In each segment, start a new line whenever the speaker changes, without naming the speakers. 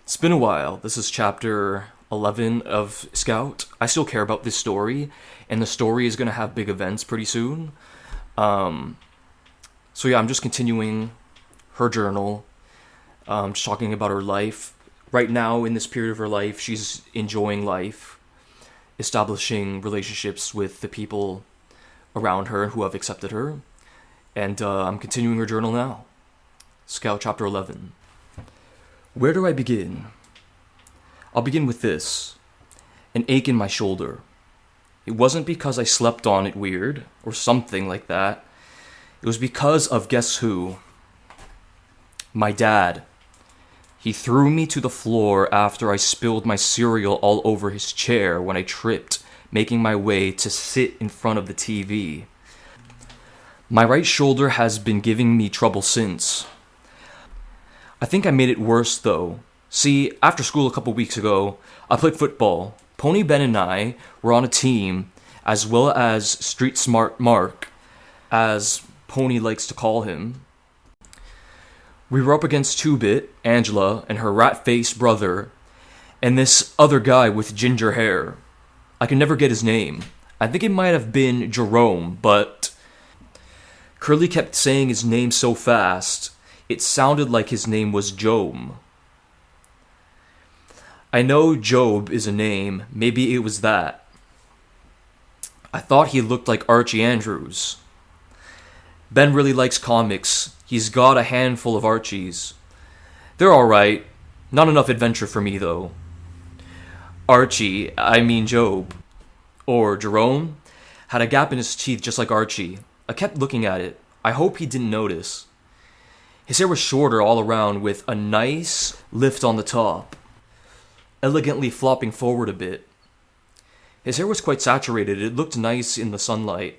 It's been a while. This is chapter 11 of Scout. I still care about this story, and the story is going to have big events pretty soon. I'm just continuing her journal, just talking about her life. Right now, in this period of her life, she's enjoying life, establishing relationships with the people around her who have accepted her. And I'm continuing her journal now. Scout chapter 11. Where do I begin? I'll begin with this. An ache in my shoulder. It wasn't because I slept on it weird, or something like that. It was because of guess who? My dad. He threw me to the floor after I spilled my cereal all over his chair when I tripped, making my way to sit in front of the TV. My right shoulder has been giving me trouble since. I think I made it worse, though. See, after school a couple weeks ago, I played football. Pony Ben and I were on a team, as well as Street Smart Mark, as Pony likes to call him. We were up against 2-Bit, Angela, and her rat-faced brother, and this other guy with ginger hair. I can never get his name. I think it might have been Jerome, but Curly kept saying his name so fast, it sounded like his name was Job. I know Job is a name, maybe it was that. I thought he looked like Archie Andrews. Ben really likes comics. He's got a handful of Archies. They're alright. Not enough adventure for me, though. I mean Job, or Jerome, had a gap in his teeth just like Archie. I kept looking at it. I hope he didn't notice. His hair was shorter all around with a nice lift on the top, elegantly flopping forward a bit. His hair was quite saturated. It looked nice in the sunlight.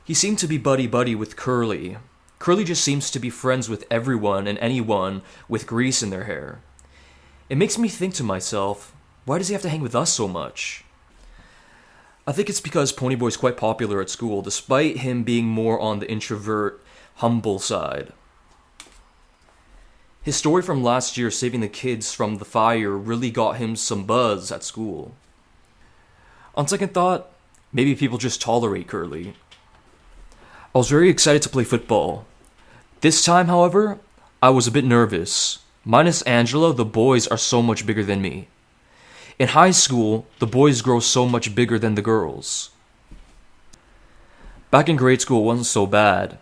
He seemed to be buddy-buddy with Curly. Curly just seems to be friends with everyone and anyone with grease in their hair. It makes me think to myself, why does he have to hang with us so much? I think it's because Ponyboy's quite popular at school, despite him being more on the introvert, humble side. His story from last year saving the kids from the fire really got him some buzz at school. On second thought, maybe people just tolerate Curly. I was very excited to play football. This time, however, I was a bit nervous. Minus Angela, the boys are so much bigger than me. In high school, the boys grow so much bigger than the girls. Back in grade school, it wasn't so bad.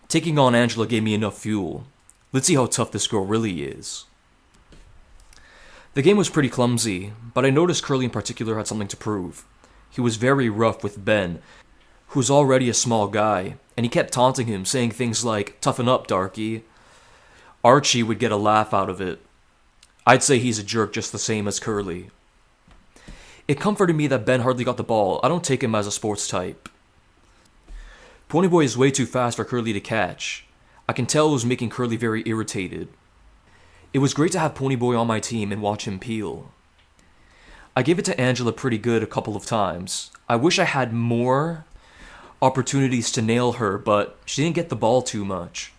Taking on Angela gave me enough fuel. Let's see how tough this girl really is. The game was pretty clumsy, but I noticed Curly in particular had something to prove. He was very rough with Ben, who's already a small guy, and he kept taunting him, saying things like, "Toughen up, Darky." Archie would get a laugh out of it. I'd say he's a jerk just the same as Curly. It comforted me that Ben hardly got the ball. I don't take him as a sports type. Ponyboy is way too fast for Curly to catch. I can tell it was making Curly very irritated. It was great to have Ponyboy on my team and watch him peel. I gave it to Angela pretty good a couple of times. I wish I had more opportunities to nail her, but she didn't get the ball too much.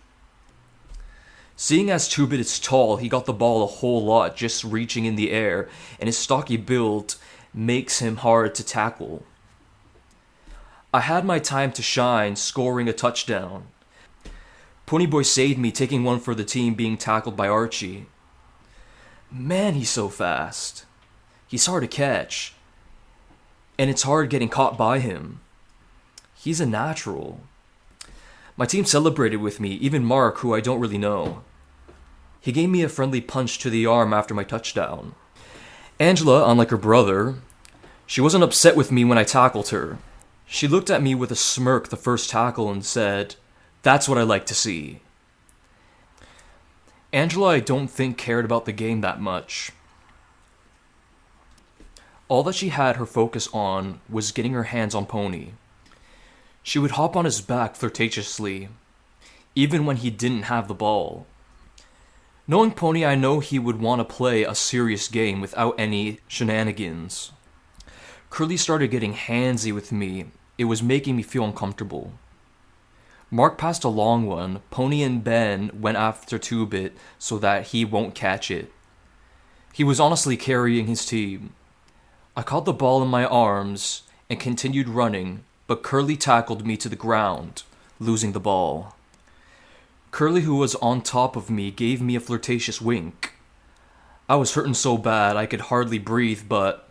Seeing as 2-Bit is tall, he got the ball a whole lot just reaching in the air, and his stocky build makes him hard to tackle. I had my time to shine, scoring a touchdown. Ponyboy saved me, taking one for the team being tackled by Archie. Man, he's so fast. He's hard to catch. And it's hard getting caught by him. He's a natural. My team celebrated with me, even Mark, who I don't really know. He gave me a friendly punch to the arm after my touchdown. Angela, unlike her brother, she wasn't upset with me when I tackled her. She looked at me with a smirk the first tackle and said, "That's what I like to see." Angela, I don't think, cared about the game that much. All that she had her focus on was getting her hands on Pony. She would hop on his back flirtatiously, even when he didn't have the ball. Knowing Pony, I know he would want to play a serious game without any shenanigans. Curly started getting handsy with me. It was making me feel uncomfortable. Mark passed a long one. Pony and Ben went after Two-Bit so that he won't catch it. He was honestly carrying his team. I caught the ball in my arms and continued running, but Curly tackled me to the ground, losing the ball. Curly, who was on top of me, gave me a flirtatious wink. I was hurting so bad I could hardly breathe, but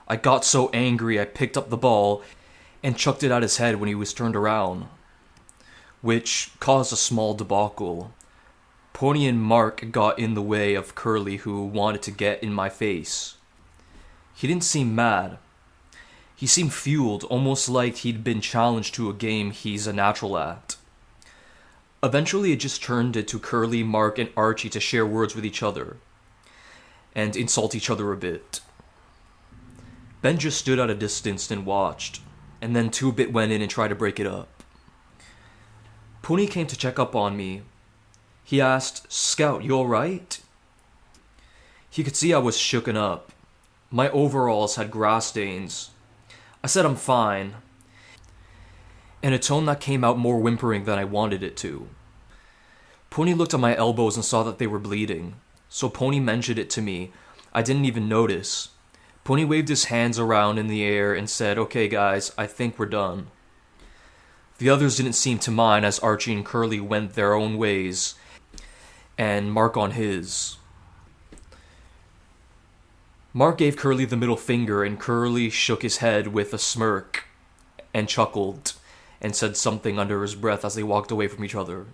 I got so angry I picked up the ball and chucked it at his head when he was turned around, which caused a small debacle. Pony and Mark got in the way of Curly, who wanted to get in my face. He didn't seem mad. He seemed fueled, almost like he'd been challenged to a game he's a natural at. Eventually it just turned into Curly, Mark, and Archie to share words with each other and insult each other a bit. Ben just stood at a distance and watched, and then Two-Bit went in and tried to break it up. Pony came to check up on me. He asked, "Scout, you alright?" He could see I was shooken up. My overalls had grass stains. I said I'm fine, in a tone that came out more whimpering than I wanted it to. Pony looked at my elbows and saw that they were bleeding, so Pony mentioned it to me. I didn't even notice. Pony waved his hands around in the air and said, "Okay guys, I think we're done." The others didn't seem to mind as Archie and Curly went their own ways, and Mark on his. Mark gave Curly the middle finger, and Curly shook his head with a smirk and chuckled and said something under his breath as they walked away from each other.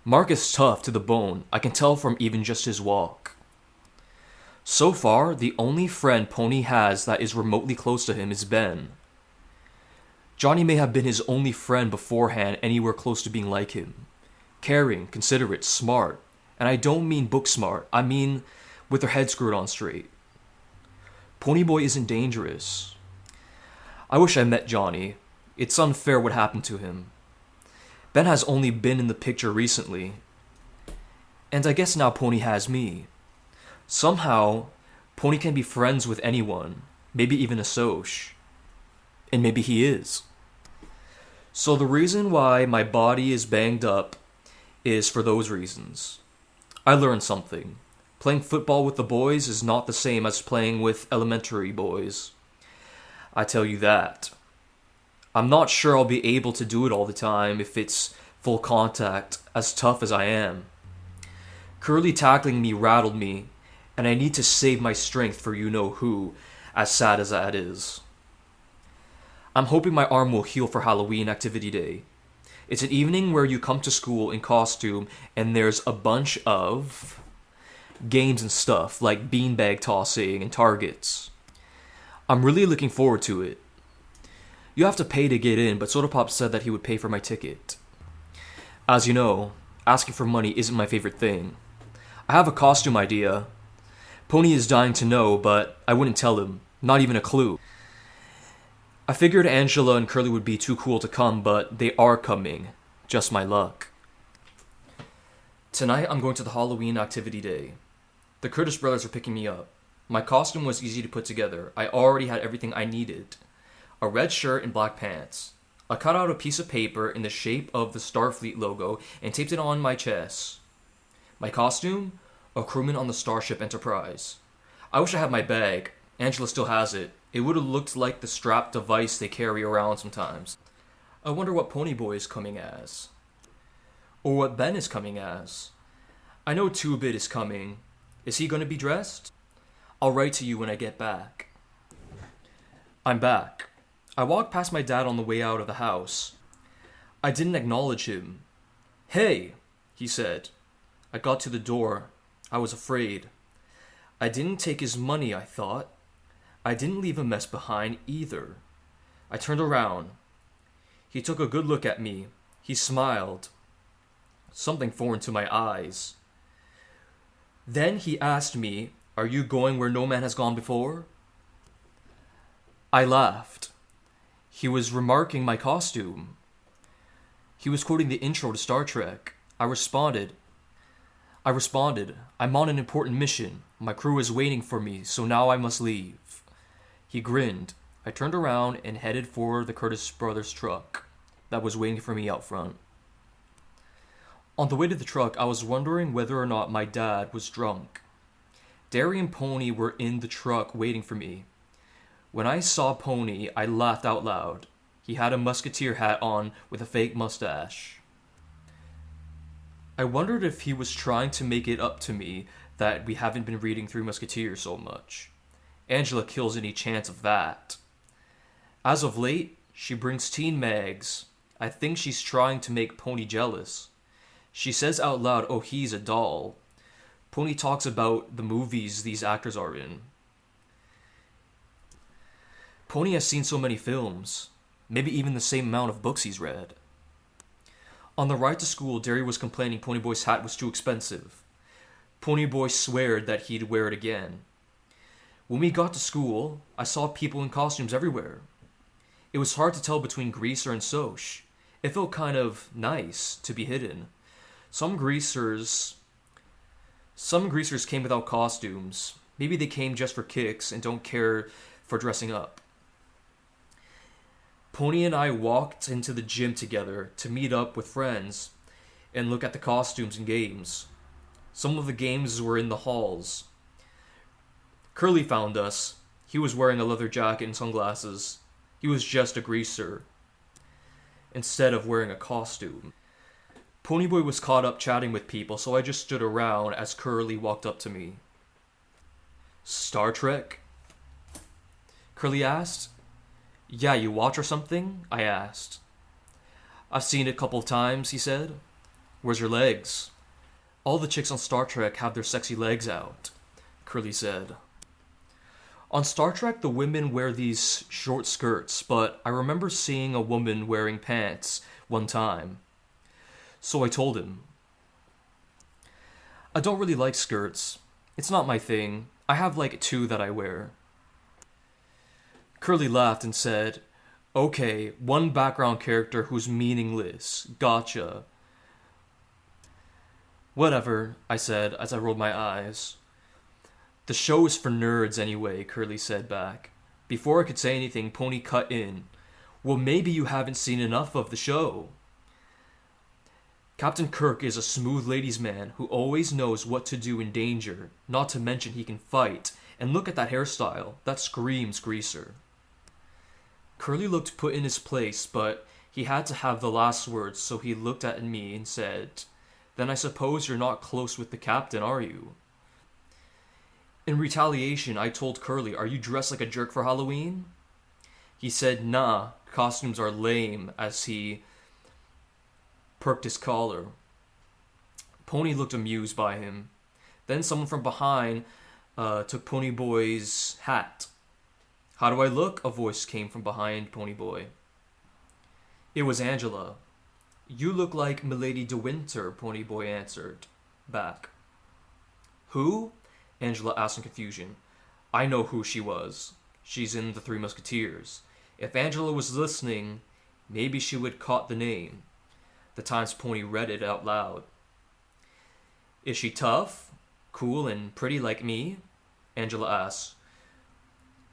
Mark is tough to the bone. I can tell from even just his walk. So far, the only friend Pony has that is remotely close to him is Ben. Johnny may have been his only friend beforehand anywhere close to being like him. Caring, considerate, smart. And I don't mean book smart. I mean with their head screwed on straight. Ponyboy isn't dangerous. I wish I met Johnny. It's unfair what happened to him. Ben has only been in the picture recently. And I guess now Pony has me. Somehow, Pony can be friends with anyone. Maybe even a Soch. And maybe he is. So the reason why my body is banged up is for those reasons. I learned something. Playing football with the boys is not the same as playing with elementary boys. I tell you that. I'm not sure I'll be able to do it all the time if it's full contact, as tough as I am. Curly tackling me rattled me, and I need to save my strength for you-know-who, as sad as that is. I'm hoping my arm will heal for Halloween activity day. It's an evening where you come to school in costume and there's a bunch of games and stuff like beanbag tossing and targets. I'm really looking forward to it. You have to pay to get in, but Soda Pop said that he would pay for my ticket. As you know, asking for money isn't my favorite thing. I have a costume idea. Pony is dying to know, but I wouldn't tell him. Not even a clue. I figured Angela and Curly would be too cool to come, but they are coming. Just my luck. Tonight I'm going to the Halloween activity day. The Curtis brothers are picking me up. My costume was easy to put together. I already had everything I needed. A red shirt and black pants. I cut out a piece of paper in the shape of the Starfleet logo and taped it on my chest. My costume? A crewman on the Starship Enterprise. I wish I had my bag. Angela still has it. It would have looked like the strap device they carry around sometimes. I wonder what Ponyboy is coming as. Or what Ben is coming as. I know Two-Bit is coming. Is he going to be dressed? I'll write to you when I get back. I'm back. I walked past my dad on the way out of the house. I didn't acknowledge him. "Hey," he said. I got to the door. I was afraid. I didn't take his money, I thought. I didn't leave a mess behind either. I turned around. He took a good look at me. He smiled. Something foreign to my eyes. Then he asked me, "Are you going where no man has gone before?" I laughed. He was remarking my costume. He was quoting the intro to Star Trek. I responded, "I'm on an important mission. My crew is waiting for me, so now I must leave." He grinned. I turned around and headed for the Curtis brothers' truck. that was waiting for me out front. On the way to the truck, I was wondering whether or not my dad was drunk. Derry and Pony were in the truck waiting for me. When I saw Pony, I laughed out loud. He had a musketeer hat on with a fake mustache. I wondered if he was trying to make it up to me that we haven't been reading Three Musketeers so much. Angela kills any chance of that. As of late, she brings teen mags. I think she's trying to make Pony jealous. She says out loud, "Oh, he's a doll." Pony talks about the movies these actors are in. Pony has seen so many films, maybe even the same amount of books he's read. On the ride to school, Derry was complaining Ponyboy's hat was too expensive. Ponyboy sweared that he'd wear it again. When we got to school, I saw people in costumes everywhere. It was hard to tell between Greaser and Soch. It felt kind of nice to be hidden. Some greasers came without costumes. Maybe they came just for kicks and don't care for dressing up. Pony and I walked into the gym together to meet up with friends and look at the costumes and games. Some of the games were in the halls. Curly found us. He was wearing a leather jacket and sunglasses. He was just a greaser, instead of wearing a costume. Ponyboy was caught up chatting with people, so I just stood around as Curly walked up to me. "Star Trek?" Curly asked. "Yeah, you watch or something?" I asked. "I've seen it a couple of times," he said. "Where's your legs?" "All the chicks on Star Trek have their sexy legs out," Curly said. On Star Trek, the women wear these short skirts, but I remember seeing a woman wearing pants one time. So I told him. "I don't really like skirts. It's not my thing. I have like 2 that I wear." Curly laughed and said, "Okay, one background character who's meaningless. Gotcha." "Whatever," I said as I rolled my eyes. "The show is for nerds anyway," Curly said back. Before I could say anything, Pony cut in. "Well, maybe you haven't seen enough of the show. Captain Kirk is a smooth ladies' man who always knows what to do in danger, not to mention he can fight, and look at that hairstyle, that screams greaser." Curly looked put in his place, but he had to have the last words, so he looked at me and said, "Then I suppose you're not close with the captain, are you?" In retaliation, I told Curly, "Are you dressed like a jerk for Halloween?" He said, "Nah, costumes are lame," as he perked his collar. Pony looked amused by him. Then someone from behind took Ponyboy's hat. "How do I look?" a voice came from behind Ponyboy. It was Angela. "You look like Milady de Winter," Ponyboy answered back. "Who?" Angela asked in confusion. I know who she was. She's in the Three Musketeers. If Angela was listening, maybe she would caught the name. The Times Pony read it out loud. "Is she tough, cool, and pretty like me?" Angela asked.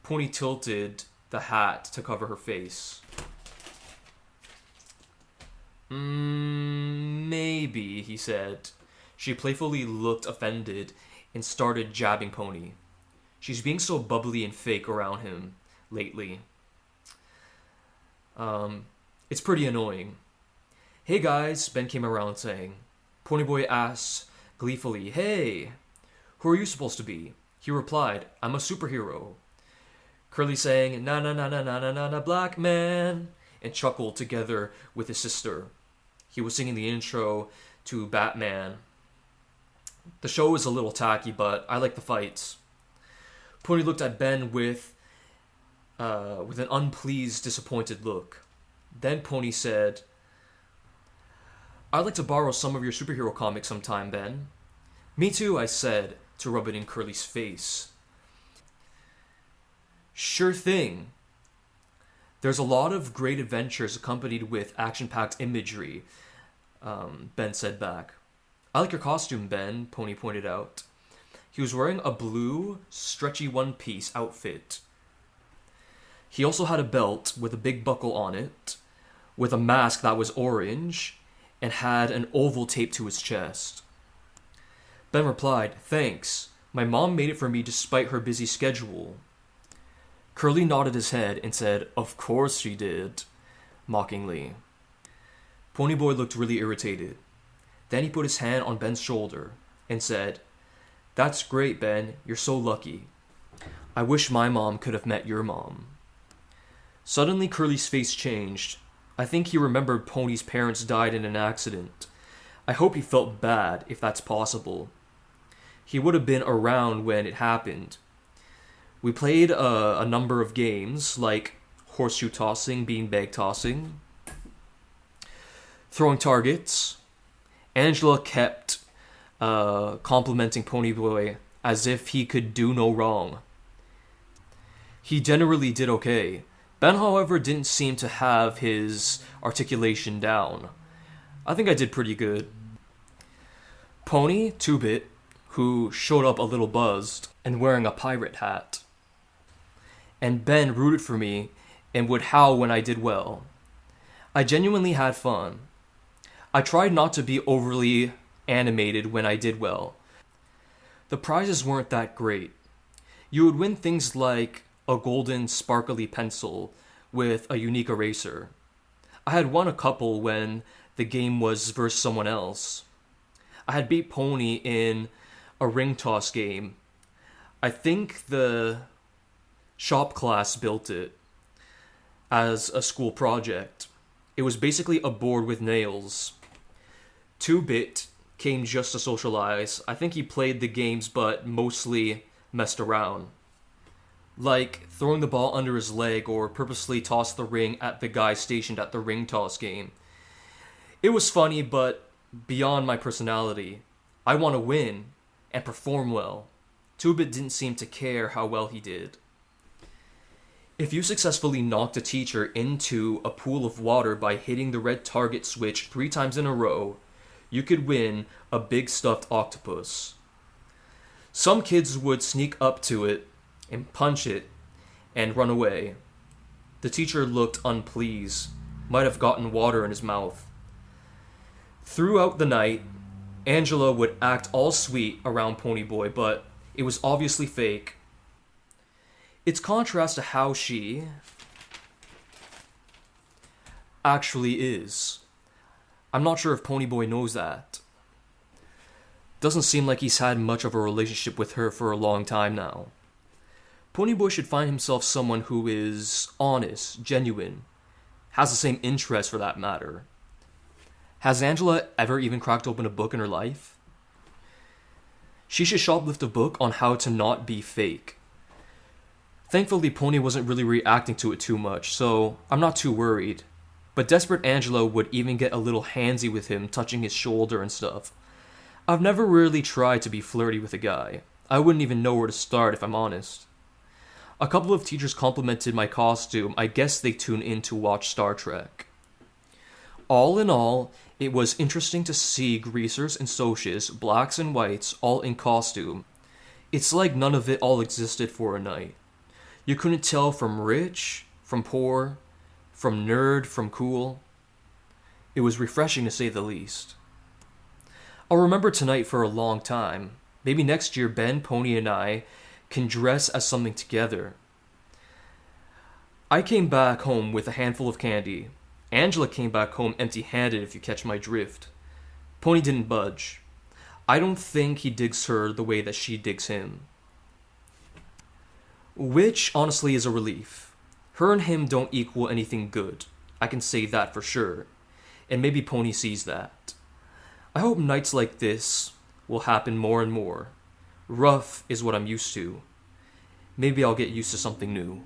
Pony tilted the hat to cover her face. Maybe, he said. She playfully looked offended and started jabbing Pony. She's being so bubbly and fake around him lately. It's pretty annoying. "Hey guys," Ben came around saying. Ponyboy asked gleefully, "Hey, who are you supposed to be?" He replied, "I'm a superhero." Curly sang, "Na na na na na na na na black man," and chuckled together with his sister. He was singing the intro to Batman. The show is a little tacky, but I like the fights. Pony looked at Ben with an unpleased, disappointed look. Then Pony said, "I'd like to borrow some of your superhero comics sometime, Ben." "Me too," I said, to rub it in Curly's face. "Sure thing. There's a lot of great adventures accompanied with action-packed imagery," Ben said back. "I like your costume, Ben," Pony pointed out. He was wearing a blue, stretchy one-piece outfit. He also had a belt with a big buckle on it. with a mask that was orange and had an oval taped to his chest. Ben replied, "Thanks. My mom made it for me despite her busy schedule." Curly nodded his head and said, "Of course she did," mockingly. Ponyboy looked really irritated. Then he put his hand on Ben's shoulder and said, "That's great, Ben. You're so lucky. I wish my mom could have met your mom." Suddenly, Curly's face changed. I think he remembered Pony's parents died in an accident. I hope he felt bad, if that's possible. He would have been around when it happened. We played a number of games, like horseshoe tossing, beanbag tossing, throwing targets. Angela kept complimenting Ponyboy as if he could do no wrong. He generally did okay. Ben, however, didn't seem to have his articulation down. I think I did pretty good. Pony, 2-Bit, who showed up a little buzzed and wearing a pirate hat. And Ben rooted for me and would howl when I did well. I genuinely had fun. I tried not to be overly animated when I did well. The prizes weren't that great. You would win things like a golden sparkly pencil with a unique eraser. I had won a couple when the game was versus someone else. I had beat Pony in a ring toss game. I think the shop class built it as a school project. It was basically a board with nails. 2-Bit came just to socialize. I think he played the games but mostly messed around. Like throwing the ball under his leg or purposely toss the ring at the guy stationed at the ring toss game. It was funny, but beyond my personality. I want to win and perform well. 2-Bit didn't seem to care how well he did. If you successfully knocked a teacher into a pool of water by hitting the red target switch 3 times in a row, you could win a big stuffed octopus. Some kids would sneak up to it and punch it and run away. The teacher looked unpleased, might have gotten water in his mouth. Throughout the night, Angela would act all sweet around Ponyboy, but it was obviously fake. It's contrast to how she actually is. I'm not sure if Ponyboy knows that. Doesn't seem like he's had much of a relationship with her for a long time now. Ponyboy should find himself someone who is honest, genuine, has the same interests for that matter. Has Angela ever even cracked open a book in her life? She should shoplift a book on how to not be fake. Thankfully, Pony wasn't really reacting to it too much, so I'm not too worried. But desperate Angela would even get a little handsy with him, touching his shoulder and stuff. I've never really tried to be flirty with a guy. I wouldn't even know where to start if I'm honest. A couple of teachers complimented my costume. I guess they tune in to watch Star Trek. All in all, it was interesting to see greasers and socias, blacks and whites, all in costume. It's like none of it all existed for a night. You couldn't tell from rich, from poor, from nerd, from cool. It was refreshing to say the least. I'll remember tonight for a long time. Maybe next year Ben, Pony, and I can dress as something together. I came back home with a handful of candy. Angela came back home empty-handed, if you catch my drift. Pony didn't budge. I don't think he digs her the way that she digs him. Which, honestly, is a relief. Her and him don't equal anything good. I can say that for sure. And maybe Pony sees that. I hope nights like this will happen more and more. Rough is what I'm used to. Maybe I'll get used to something new.